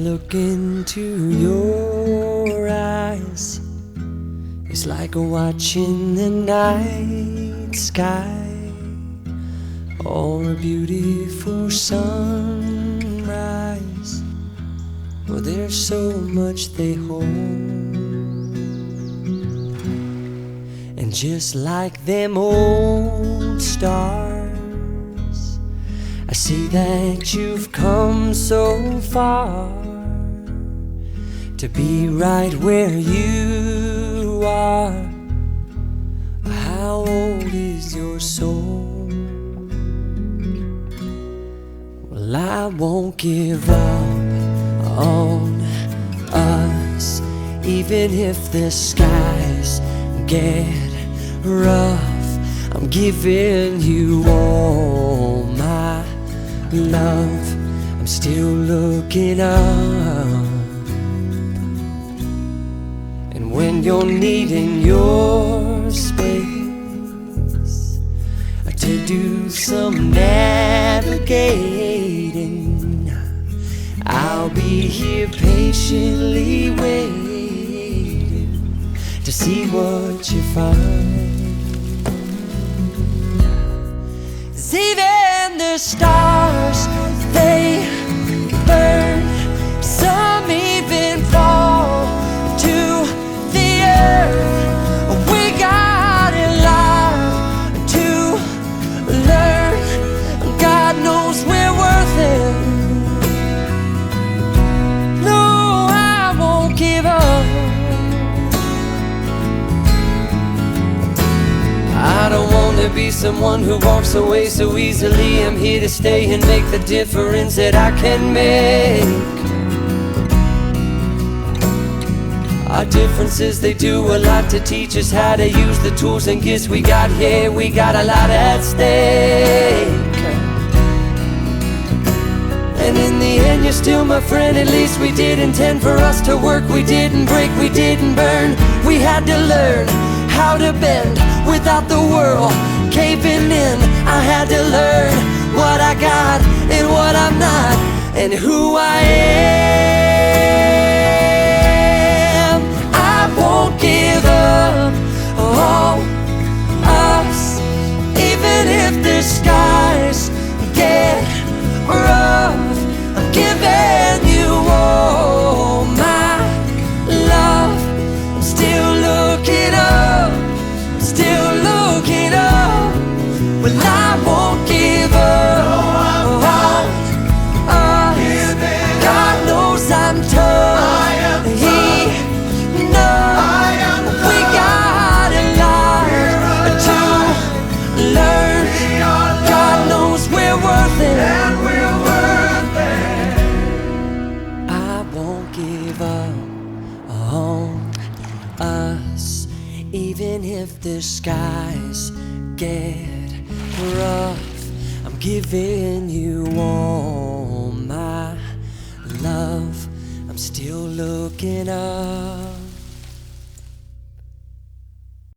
look into your eyes, it's like watching the night sky or a beautiful sunrise. Well, there's so much they hold, and just like them old stars, I see that you've come so far to be right where you are. How old is your soul? Well, I won't give up on us, even if the skies get rough. I'm giving you all my love. I'm still looking up, and when you're needing your space to do some navigating, I'll be here patiently waiting to see what you find. 'Cause even the stars, they burn, some even fall to the earth. We got a lot to learn. God knows we're worth it. No, I won't give up. I don't want to be someone who walks away so easily. I'm here to stay and make the difference that I can make. Our differences, they do a lot to teach us how to use the tools and gifts we got here. We got a lot at stake, and in the end you're still my friend. At least we did intend for us to work. We didn't break, we didn't burn. We had to learn how to bend without the world caving in. I had to learn what I got and what I'm not, and who I am. I won't give up on us, even if the skies get rough. I'm giving you all my love. I'm still looking up, still looking up. Well, I won't give up on us. God knows I'm tough. He knows we got a lot to learn. God knows we're worth it. I won't give up on us, even if the skies get rough. I'm giving you all my love. I'm still looking up.